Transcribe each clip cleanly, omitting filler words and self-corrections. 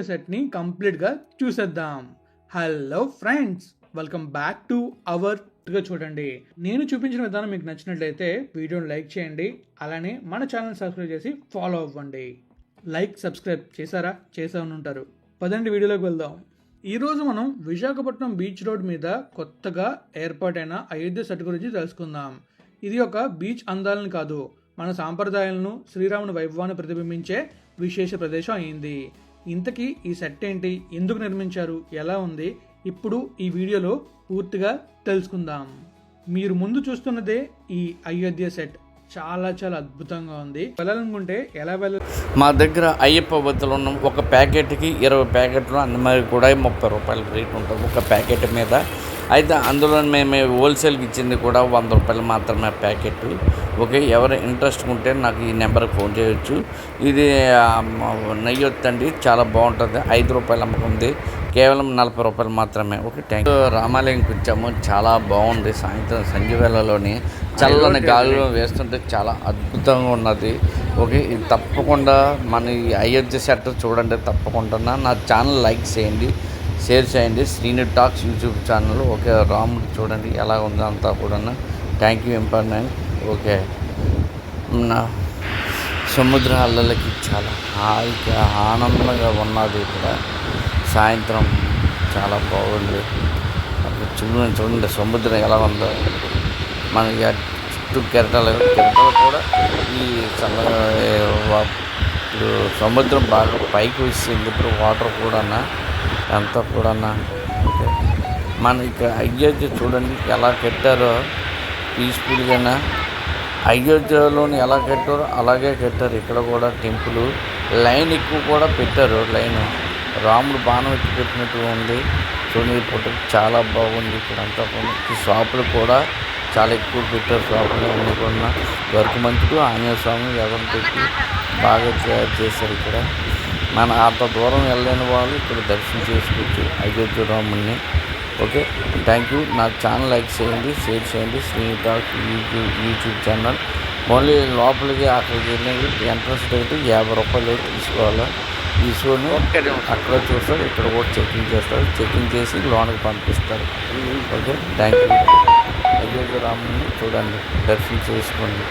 సెట్ని కంప్లీట్గా చూసేద్దాం. Hello friends, welcome back to our చూడండి. నేను చూపించిన విధానం మీకు నచ్చినట్లయితే వీడియోని లైక్ చేయండి, అలానే మన ఛానల్ సబ్స్క్రైబ్ చేసి ఫాలో అవ్వండి. లైక్ సబ్స్క్రైబ్ చేశారా? చేసే ఉంటారు. పదండి వీడియోలోకి వెళ్దాం. ఈరోజు మనం విశాఖపట్నం బీచ్ రోడ్ మీద కొత్తగా ఏర్పాటైన అయోధ్య సెట్ గురించి తెలుసుకుందాం. ఇది ఒక బీచ్ అందాలను కాదు, మన సాంప్రదాయాలను, శ్రీరాముని వైభవాన్ని ప్రతిబింబించే విశేష ప్రదేశం అయింది. ఇంతకీ ఈ సెట్ ఏంటి, ఎందుకు నిర్మించారు, ఎలా ఉంది, ఇప్పుడు ఈ వీడియోలో పూర్తిగా తెలుసుకుందాం. మీరు ముందు చూస్తున్నదే ఈ అయోధ్య సెట్. చాలా చాలా అద్భుతంగా ఉంది. వెళ్ళాలనుకుంటే ఎలా వెళ్ళాలి? మా దగ్గర అయ్యప్ప బొత్తులు ఉన్నాం. ఒక ప్యాకెట్కి 20 ప్యాకెట్లు, అన్నమారి కూడా 30 రూపాయల రేట్ ఉంటుంది ఒక ప్యాకెట్ మీద. అయితే అందులో మేము హోల్సేల్కి ఇచ్చింది కూడా 100 రూపాయలు మాత్రమే ప్యాకెట్. ఓకే, ఎవరు ఇంట్రెస్ట్ ఉంటే నాకు ఈ నెంబర్కి ఫోన్ చేయొచ్చు. ఇది నెయ్యొత్తండి, చాలా బాగుంటుంది. 5 రూపాయలు అమ్ముకుంది, కేవలం 40 రూపాయలు మాత్రమే. Okay, thank you. రామాలయంకి వచ్చాము, చాలా బాగుంది. సాయంత్రం సంధ్యవేళలోని చల్లని గాలిలో వేస్తుంటే చాలా అద్భుతంగా ఉన్నది. ఓకే, ఇది తప్పకుండా మన ఈ అయోధ్య సెట్ చూడండి. తప్పకుండా నా ఛానల్ లైక్ చేయండి, షేర్ చేయండి. Srinu talks YouTube channel. Okay, రాముడు చూడండి ఎలా ఉందో అంతా కూడా. Thank you important. ఓకే, సముద్ర అల్లలకి చాలా హాయిగా ఆనందంగా ఉన్నది. ఇక్కడ సాయంత్రం చాలా బాగుంది. చూడండి సముద్రం ఎలా ఉందో. మనకి చుట్టూ కెరటాలు కూడా ఈ ఇప్పుడు సముద్రం బాగా పైకి వచ్చింది. ఇప్పుడు వాటర్ కూడా అంతా కూడా. ఓకే, మన ఇక్కడ అయోధ్య చూడండి ఎలా కట్టారో పీస్ఫుల్గా. అయోధ్యలోని ఎలా కట్టారో అలాగే కట్టారు ఇక్కడ కూడా. టెంపుల్ లైన్ ఎక్కువ కూడా పెట్టారు. లైన్ రాముడు బాణం ఎత్తి పెట్టినట్టు ఉంది. చూడండి ఫోటో చాలా బాగుంది. ఇక్కడ అంతా షాపులు కూడా చాలా ఎక్కువ పెట్టారు. షాపులు అన్నీ కూడా వర్క్ మంచుకు ఆంజనేయ స్వామి ఎవరు పెట్టి బాగా తయారు చేశారు. ఇక్కడ మన అంత దూరం వెళ్ళలేని వాళ్ళు ఇక్కడ దర్శనం చేసుకోవచ్చు అయోధ్య రాముడిని. Okay, thank you. నా ఛానల్ లైక్ చేయండి, షేర్ చేయండి. Srinu talk YouTube channel. Only లోపలికి అక్కడికి వెళ్ళి ఎంట్రన్స్ రేటు 50 రూపాయలు తీసుకోవాలి. తీసుకొని అక్కడ చూస్తారు, ఇక్కడ కూడా చెకింగ్ చేస్తారు. చెకింగ్ చేసి లోనికి పంపిస్తారు. Okay, thank you. అయోధ్య రాముడిని చూడండి, దర్శనం చేసుకోండి.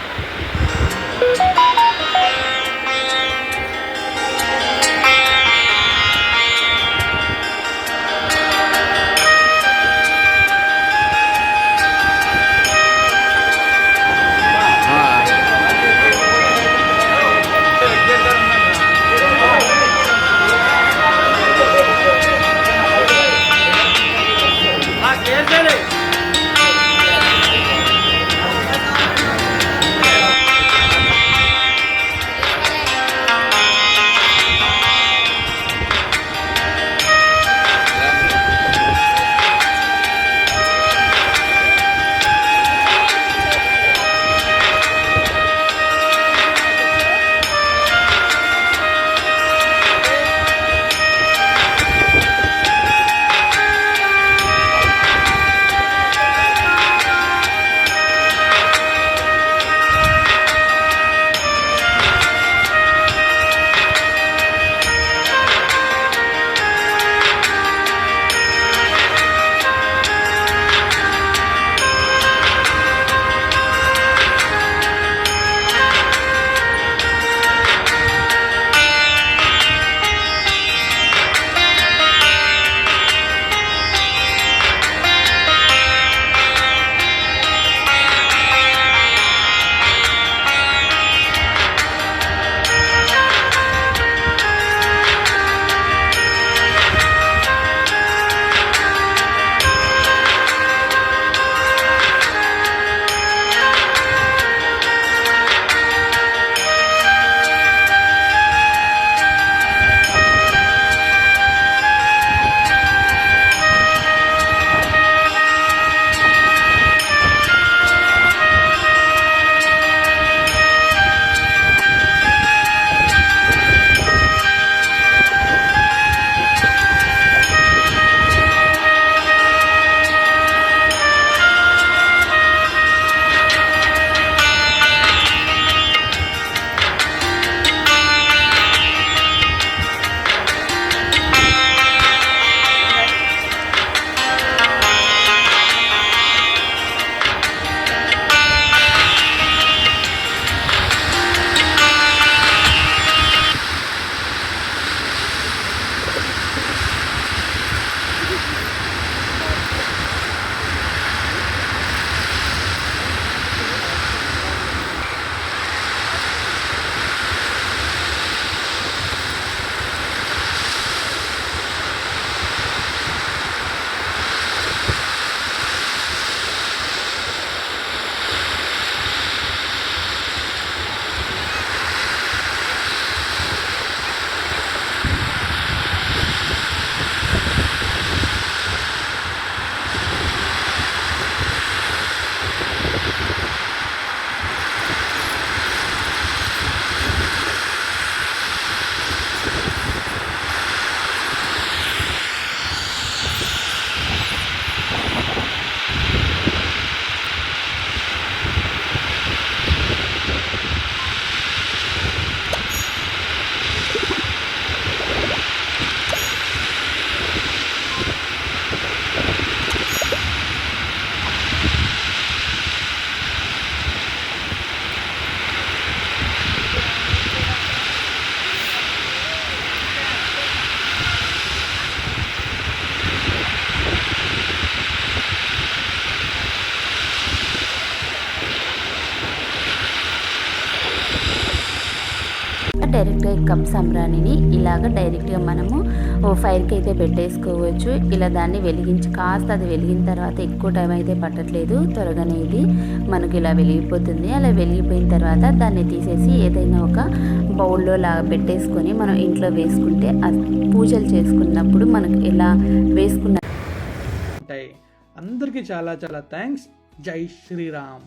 డైరెక్ట్గా కప్ సంబ్రాణిని ఇలాగ డైరెక్ట్గా మనము ఫైర్కి అయితే పెట్టేసుకోవచ్చు. ఇలా దాన్ని వెలిగించి కాస్త అది వెలిగిన తర్వాత ఎక్కువ టైం అయితే పట్టట్లేదు, త్వరగానే ఇది మనకి ఇలా వెలిగిపోతుంది. అలా వెలిగిపోయిన తర్వాత దాన్ని తీసేసి ఏదైనా ఒక బౌల్లో లాగా పెట్టేసుకొని మనం ఇంట్లో వేసుకుంటే పూజలు చేసుకున్నప్పుడు మనకు ఇలా వేసుకున్న ఉంటాయి. అందరికీ చాలా చాలా థ్యాంక్స్. జై శ్రీరామ్.